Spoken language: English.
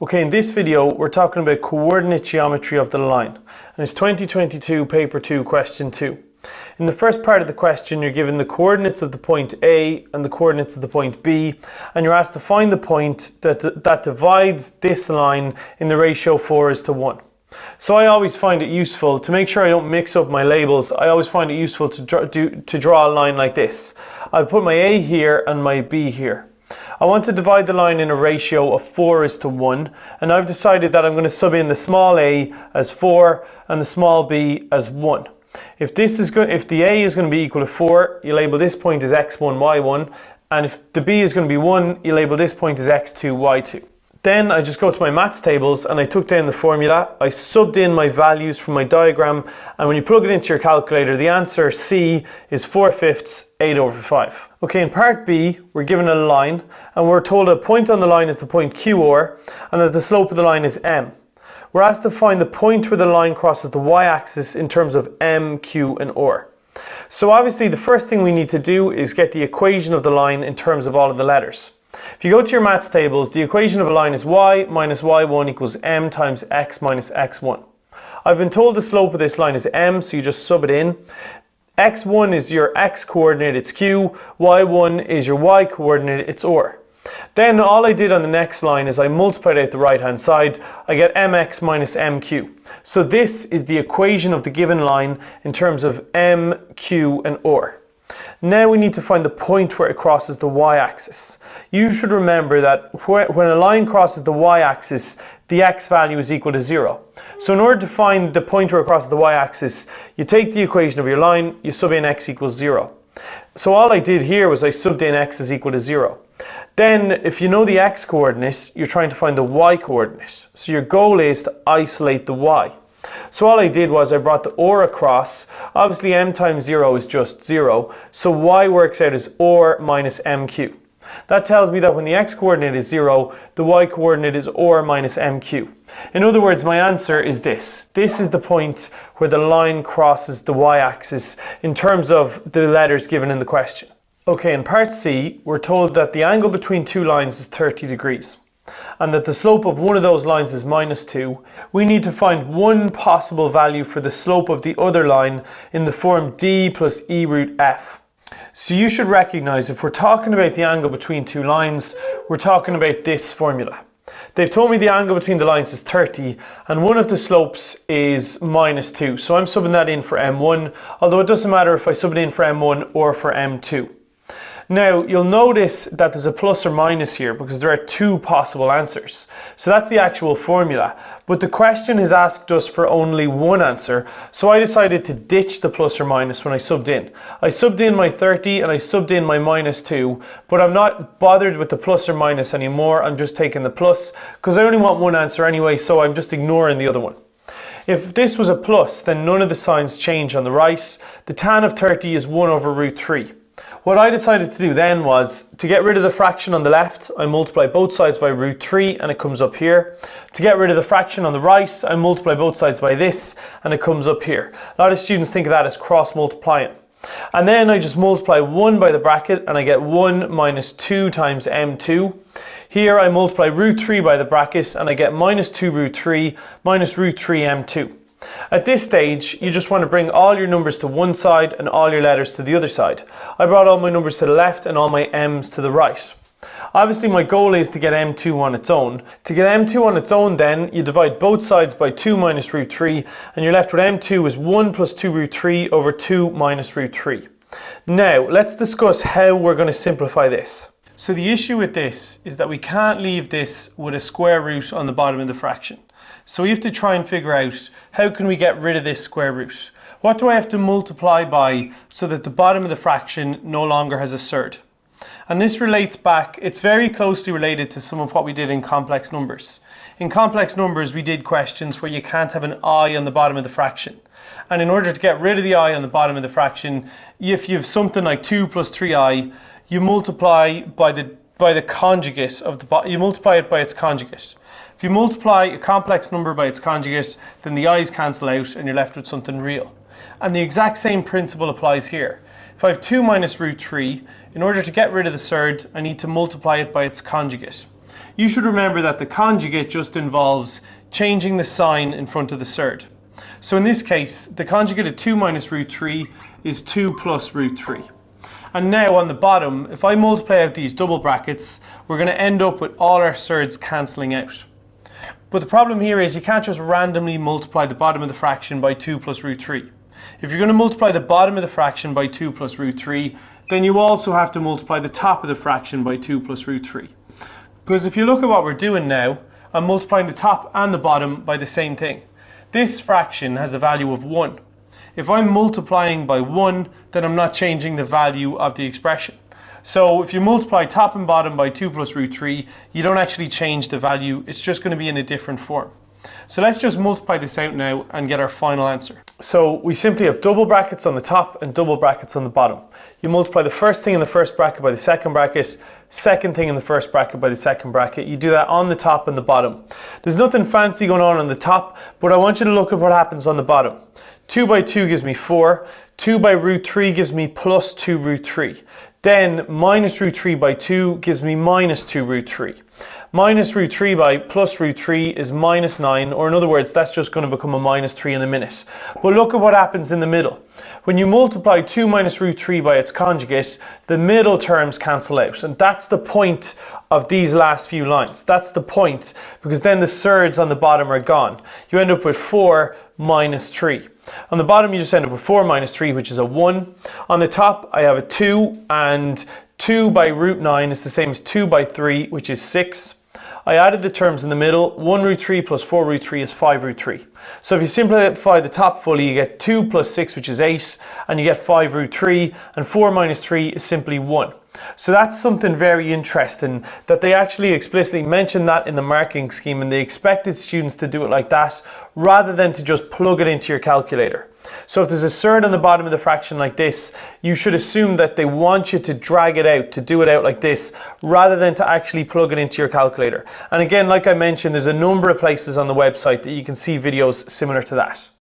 Okay, in this video we're talking about coordinate geometry of the line, and it's 2022 paper 2 question 2. In the first part of the question you're given the coordinates of the point A and the coordinates of the point B, and you're asked to find the point that divides this line in the ratio 4:1. So I always find it useful, to make sure I don't mix up my labels, I always find it useful to draw a line like this. I'll put my A here and my B here. I want to divide the line in a ratio of 4:1, and I've decided that I'm going to sub in the small a as 4 and the small b as 1. If the a is going to be equal to 4, you label this point as x1, y1, and if the b is going to be 1, you label this point as x2, y2. Then I just go to my maths tables and I took down the formula, I subbed in my values from my diagram, and when you plug it into your calculator, the answer C is 4/5, 8/5. Okay, in part B, we're given a line and we're told a point on the line is the point QR and that the slope of the line is M. We're asked to find the point where the line crosses the y-axis in terms of M, Q and R. So obviously the first thing we need to do is get the equation of the line in terms of all of the letters. If you go to your maths tables, the equation of a line is y minus y1 equals m times x minus x1. I've been told the slope of this line is m, so you just sub it in. x1 is your x coordinate, it's q, y1 is your y coordinate, it's r. Then all I did on the next line is I multiplied out the right hand side, I get mx minus mq. So this is the equation of the given line in terms of m, q and r. Now we need to find the point where it crosses the y-axis. You should remember that when a line crosses the y-axis, the x value is equal to 0. So in order to find the point where it crosses the y-axis, you take the equation of your line, you sub in x equals 0. So all I did here was I subbed in x is equal to 0. Then if you know the x coordinate, you're trying to find the y coordinate. So your goal is to isolate the y. So all I did was I brought the or across. Obviously m times 0 is just 0, so y works out as or minus mq. That tells me that when the x coordinate is 0, the y coordinate is or minus mq. In other words, my answer is this. This is the point where the line crosses the y-axis in terms of the letters given in the question. Okay, in part C, we're told that the angle between two lines is 30 degrees. And that the slope of one of those lines is -2, we need to find one possible value for the slope of the other line in the form d plus e root f. So you should recognize if we're talking about the angle between two lines, we're talking about this formula. They've told me the angle between the lines is 30 and one of the slopes is -2. So I'm subbing that in for m1, although it doesn't matter if I sub it in for m1 or for m2. Now, you'll notice that there's a plus or minus here because there are two possible answers. So that's the actual formula. But the question has asked us for only one answer, so I decided to ditch the plus or minus when I subbed in. I subbed in my 30 and I subbed in my -2, but I'm not bothered with the plus or minus anymore. I'm just taking the plus because I only want one answer anyway, so I'm just ignoring the other one. If this was a plus, then none of the signs change on the right. The tan of 30 is 1/√3. What I decided to do then was, to get rid of the fraction on the left, I multiply both sides by √3 and it comes up here. To get rid of the fraction on the right, I multiply both sides by this and it comes up here. A lot of students think of that as cross multiplying. And then I just multiply 1 by the bracket and I get 1 minus 2 times m2. Here I multiply √3 by the bracket and I get -2√3 minus √3 m2. At this stage, you just want to bring all your numbers to one side and all your letters to the other side. I brought all my numbers to the left and all my m's to the right. Obviously my goal is to get m2 on its own. To get m2 on its own then, you divide both sides by 2 minus √3 and you're left with m2 is 1 plus 2√3 over 2 minus √3. Now, let's discuss how we're going to simplify this. So the issue with this is that we can't leave this with a square root on the bottom of the fraction. So we have to try and figure out how can we get rid of this square root. What do I have to multiply by so that the bottom of the fraction no longer has a surd? And this relates back, it's very closely related to some of what we did in complex numbers. In complex numbers we did questions where you can't have an I on the bottom of the fraction. And in order to get rid of the I on the bottom of the fraction, if you have something like 2 plus 3i, you multiply by the conjugate of you multiply it by its conjugate. If you multiply a complex number by its conjugate, then the i's cancel out and you're left with something real. And the exact same principle applies here. If I have 2 minus √3, in order to get rid of the surd, I need to multiply it by its conjugate. you should remember that the conjugate just involves changing the sign in front of the surd. So in this case, the conjugate of 2 minus root 3 is 2 plus root 3. And now on the bottom, if I multiply out these double brackets, we're going to end up with all our surds cancelling out. But the problem here is you can't just randomly multiply the bottom of the fraction by 2 plus root 3. If you're going to multiply the bottom of the fraction by 2 plus root 3, then you also have to multiply the top of the fraction by 2 plus root 3. Because if you look at what we're doing now, I'm multiplying the top and the bottom by the same thing. This fraction has a value of 1. If I'm multiplying by 1, then I'm not changing the value of the expression. So if you multiply top and bottom by 2 plus root 3, you don't actually change the value, it's just going to be in a different form. So let's just multiply this out now and get our final answer. So we simply have double brackets on the top and double brackets on the bottom. You multiply the first thing in the first bracket by the second bracket, second thing in the first bracket by the second bracket. You do that on the top and the bottom. There's nothing fancy going on the top, but I want you to look at what happens on the bottom. 2 by 2 gives me 4. 2 by root 3 gives me plus 2 root 3. Then minus root 3 by 2 gives me minus 2 root 3. Minus root 3 by plus root 3 is minus 9, or in other words, that's just going to become a minus 3 in a minute. But look at what happens in the middle. When you multiply 2 minus root 3 by its conjugate, the middle terms cancel out. And that's the point of these last few lines. That's the point, because then the surds on the bottom are gone. You end up with 4 minus 3. On the bottom, you just end up with 4 minus 3, which is a 1. On the top, I have a 2, and 2 by root 9 is the same as 2 by 3, which is 6. I added the terms in the middle. 1 root 3 plus 4 root 3 is 5 root 3. So if you simplify the top fully, you get 2 plus 6, which is 8, and you get 5 root 3, and 4 minus 3 is simply 1. So that's something very interesting, that they actually explicitly mentioned that in the marking scheme, and they expected students to do it like that rather than to just plug it into your calculator. So if there's a surd on the bottom of the fraction like this, you should assume that they want you to drag it out, to do it out like this, rather than to actually plug it into your calculator. And again, like I mentioned, there's a number of places on the website that you can see videos similar to that.